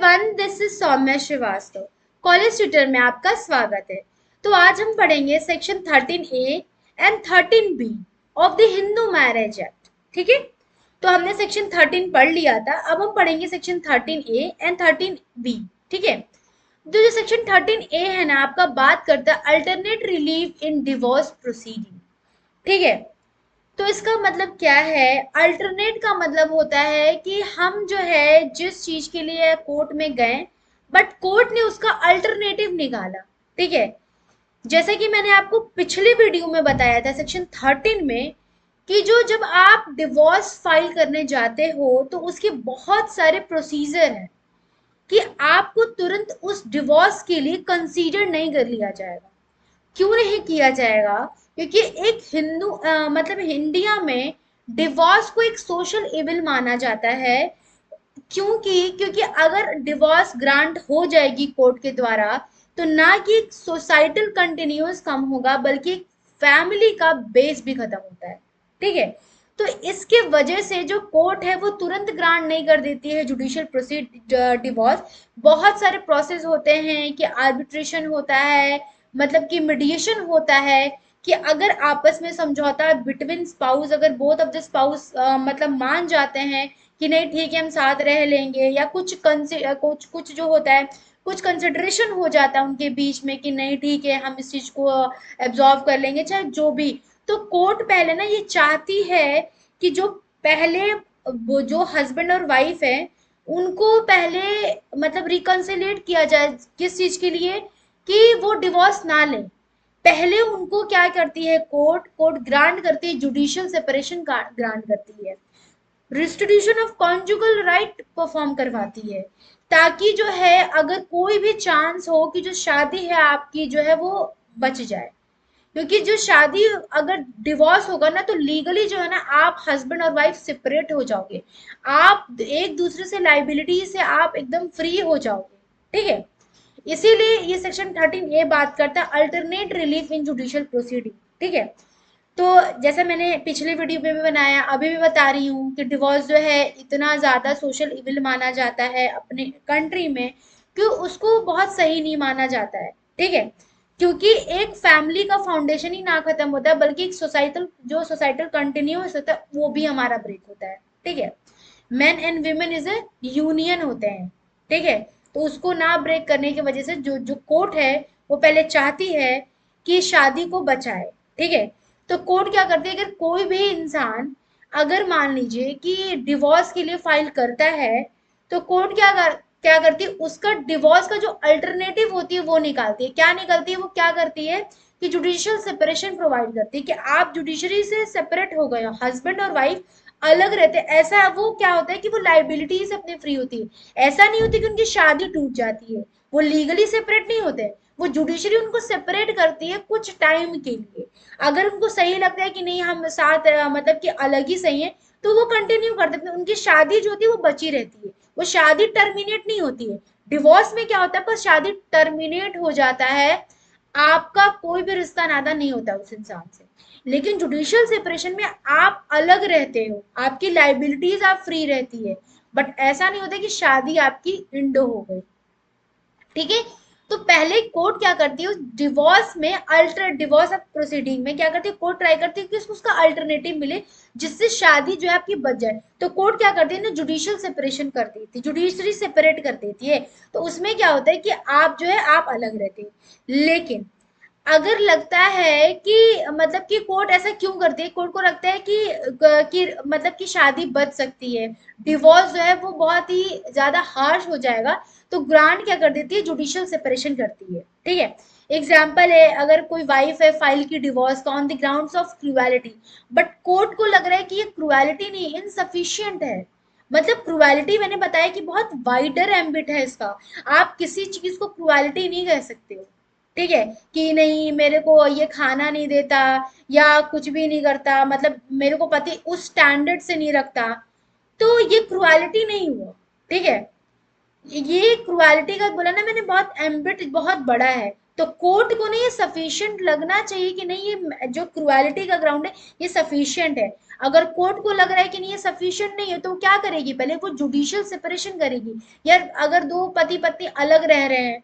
Everyone, this is Saumya Srivastava. College tutor में आपका स्वागत है। तो आज हम पढ़ेंगे section 13A and 13B of the Hindu marriage act. ठीक है, तो हमने सेक्शन 13 पढ़ लिया था, अब हम पढ़ेंगे सेक्शन 13A एंड 13B। ठीक है, तो जो सेक्शन 13A है ना आपका, बात करता है alternate relief in divorce proceeding. ठीक है, तो इसका मतलब क्या है? अल्टरनेट का मतलब होता है कि हम जो है जिस चीज के लिए कोर्ट में गए, बट कोर्ट ने उसका अल्टरनेटिव निकाला। ठीक है, जैसे कि मैंने आपको पिछले वीडियो में बताया था सेक्शन 13 में कि जो जब आप डिवोर्स फाइल करने जाते हो तो उसके बहुत सारे प्रोसीजर हैं कि आपको तुरंत उस डिवोर्स के लिए कंसीडर नहीं कर लिया जाएगा। क्यों नहीं किया जाएगा? क्योंकि एक मतलब इंडिया में डिवोर्स को एक सोशल इविल माना जाता है। क्योंकि अगर डिवोर्स ग्रांट हो जाएगी कोर्ट के द्वारा, तो ना कि एक सोसाइटल कंटिन्यूअस कम होगा, बल्कि फैमिली का बेस भी खत्म होता है। ठीक है, तो इसके वजह से जो कोर्ट है वो तुरंत ग्रांट नहीं कर देती है जुडिशियल प्रोसीड डिवोर्स। बहुत सारे प्रोसेस होते हैं कि आर्बिट्रेशन होता है, मतलब कि मीडिएशन होता है, कि अगर आपस में समझौता बिटवीन स्पाउस, अगर बोथ ऑफ द स्पाउस मतलब मान जाते हैं कि नहीं ठीक है हम साथ रह लेंगे, या कुछ कुछ जो होता है, कुछ कंसिडरेशन हो जाता है उनके बीच में कि नहीं ठीक है हम इस चीज को एब्जॉर्व कर लेंगे, चाहे जो भी। तो कोर्ट पहले ना ये चाहती है कि जो पहले वो जो हस्बैंड और वाइफ है उनको पहले मतलब रिकंसिलिएट किया जाए। किस चीज के लिए? कि वो डिवोर्स ना लें। पहले उनको क्या करती है कोर्ट? कोर्ट ग्रांट करती है, जुडिशियल सेपरेशन ग्रांट करती है, restitution of conjugal right perform करवाती है, ताकि जो है अगर कोई भी चांस हो कि जो शादी है आपकी जो है वो बच जाए। क्योंकि जो शादी अगर डिवोर्स होगा ना, तो लीगली जो है ना आप हस्बैंड और वाइफ सेपरेट हो जाओगे, आप एक दूसरे से लाइबिलिटी से आप एकदम फ्री हो जाओगे। ठीक है, इसीलिए ये सेक्शन 13A बात करता है alternate relief in judicial proceeding. ठीक है, तो जैसे मैंने पिछले वीडियो में भी बनाया, अभी भी बता रही हूँ कि डिवोर्स जो है इतना ज़्यादा सोशल इविल माना जाता है अपने कंट्री में कि उसको बहुत सही नहीं माना जाता है। ठीक है, क्योंकि एक फैमिली का फाउंडेशन ही ना खत्म होता है, बल्कि एक सोसाइटल कंटिन्यूस होता है, वो भी हमारा ब्रेक होता है। ठीक है, main and women is A union होते हैं। ठीक है, तो उसको ना ब्रेक करने की वजह से जो जो कोर्ट है वो पहले चाहती है कि शादी को बचाए। ठीक है, तो कोर्ट क्या करती है? अगर कोई भी इंसान अगर मान लीजिए कि डिवोर्स के लिए फाइल करता है, तो कोर्ट क्या करती है? उसका डिवोर्स का जो अल्टरनेटिव होती है वो निकालती है। क्या निकालती है? वो क्या करती है कि जुडिशियल सेपरेशन प्रोवाइड करती है, कि आप जुडिशरी से सेपरेट हो गए हो, हस्बैंड और वाइफ अलग रहते हैं। ऐसा वो क्या होता है कि वो लाइबिलिटी से अपने फ्री होती है। ऐसा नहीं होती कि उनकी शादी टूट जाती है, वो लीगली सेपरेट नहीं होते, वो जुडिशरी उनको सेपरेट करती है कुछ टाइम के लिए। अगर उनको सही लगता है कि नहीं हम साथ मतलब कि अलग ही सही है, तो वो कंटिन्यू कर देते हैं, उनकी शादी जो होती है वो बची रहती है, वो शादी टर्मिनेट नहीं होती है। डिवोर्स में क्या होता है? पर शादी टर्मिनेट हो जाता है, आपका कोई भी रिश्ता नाता नहीं होता उस इंसान से। लेकिन जुडिशियल सेपरेशन में आप अलग रहते हो, आपकी लाइबिलिटीज आप फ्री रहती है, बट ऐसा नहीं होता कि शादी आपकी इंडो हो गई। ठीक है, तो पहले कोर्ट क्या करती है? डिवोर्स में अल्टर डिवोर्स ऑफ प्रोसीडिंग में क्या करती है? कोर्ट ट्राई करती है कि उसका अल्टरनेटिव मिले जिससे शादी जो है आपकी बच जाए। तो कोर्ट क्या करती है ना, जुडिशियल सेपरेशन कर देती है, जुडिशरी सेपरेट कर देती है। तो उसमें क्या होता है कि आप जो है आप अलग रहते हैं। लेकिन अगर लगता है कि मतलब कि कोर्ट ऐसा क्यों करती है? कोर्ट को लगता है कि मतलब कि शादी बच सकती है, डिवोर्स जो है वो बहुत ही ज्यादा हार्श हो जाएगा, तो ग्रांट क्या कर देती है? जुडिशियल सेपरेशन करती है। ठीक है, एग्जाम्पल है, अगर कोई वाइफ है फाइल की डिवोर्स का on the grounds of cruelty, but court को लग रहा है कि ये क्रूएलिटी नहीं, इनसफिशियंट है। मतलब क्रूएलिटी मैंने बताया कि बहुत वाइडर एम्बिट है इसका, आप किसी चीज को क्रूएलिटी नहीं कह सकते हो। ठीक है, कि नहीं मेरे को ये खाना नहीं देता या कुछ भी नहीं करता, मतलब मेरे को पति उस स्टैंडर्ड से नहीं रखता, तो ये क्रुएलिटी नहीं हुआ। ठीक है, ये क्रुएलिटी का बोला ना मैंने, बहुत एम्बिट बहुत बड़ा है। तो कोर्ट को नहीं ये सफिशिएंट लगना चाहिए कि नहीं ये जो क्रुएलिटी का ग्राउंड है ये सफिशिएंट है। अगर कोर्ट को लग रहा है कि नहीं ये सफिशिएंट नहीं है तो क्या करेगी, पहले वो जुडिशियल सेपरेशन करेगी। यार अगर दो पति पत्नी अलग रह रहे हैं,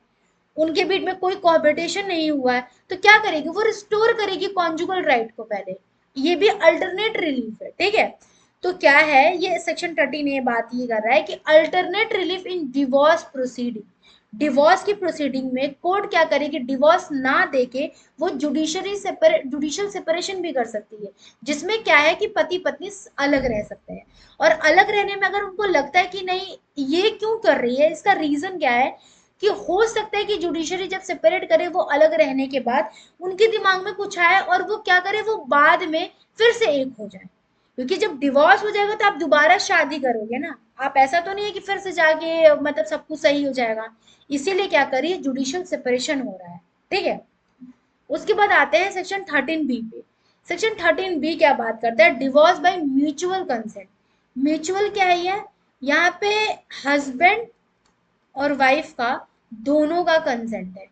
उनके बीच में कोई कोहैबिटेशन नहीं हुआ है, तो क्या करेगी, वो रिस्टोर करेगी कॉन्जुगल राइट को पहले। ये भी अल्टरनेट रिलीफ है, ठीक है। तो क्या है, ये सेक्शन 13 ये बात ये कर रहा है कि alternate relief in divorce proceeding. Divorce की प्रोसीडिंग में कोर्ट क्या करेगी, डिवोर्स ना देके वो जुडिशियल सेपरेशन भी कर सकती है, जिसमें क्या है कि पति पत्नी अलग रह सकते हैं। और अलग रहने में अगर उनको लगता है कि नहीं ये क्यों कर रही है, इसका रीजन क्या है, कि हो सकता है कि जुडिशरी जब सेपरेट करे वो अलग रहने के बाद उनके दिमाग में कुछ आए और वो क्या करे, वो बाद में फिर से एक हो जाए। क्योंकि जब डिवोर्स हो जाएगा तो आप दोबारा शादी करोगे ना, आप ऐसा तो नहीं है कि फिर से जाके मतलब सब कुछ सही हो जाएगा। इसीलिए क्या करिए, जुडिशियल सेपरेशन हो रहा है, ठीक है। उसके बाद आते हैं सेक्शन 13 बी पे। सेक्शन 13 बी क्या बात करता है, divorce by mutual consent. Mutual क्या है ये, यहाँ पे हस्बैंड और वाइफ का दोनों का कंसेंट है।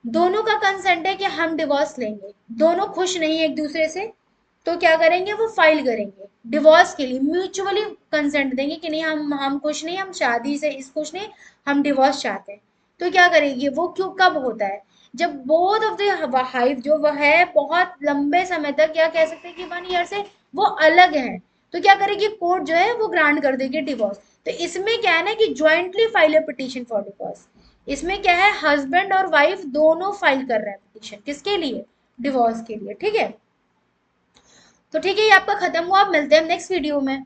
दोनों का कंसेंट है कि हम डिवोर्स लेंगे, दोनों खुश नहीं है एक दूसरे से, तो क्या करेंगे, वो फाइल करेंगे डिवोर्स के लिए, म्यूचुअली कंसेंट देंगे कि नहीं हम खुश नहीं, हम शादी से इस खुश नहीं, हम डिवोर्स चाहते हैं। तो क्या करेगी वो, क्यों कब होता है, जब बोथ ऑफ द वाइफ जो वह है बहुत लंबे समय तक, क्या कह सकते हैं कि 1 ईयर से वो अलग है, तो क्या करेगी कोर्ट जो है वो ग्रांट कर देगी डिवोर्स। तो इसमें क्या है ना कि jointly file A petition for divorce. इसमें क्या है, हस्बैंड और वाइफ दोनों फाइल कर रहे हैं पिटीशन, किसके लिए, डिवोर्स के लिए, ठीक है। तो ठीक है, ये आपका खत्म हुआ, अब मिलते हैं नेक्स्ट वीडियो में।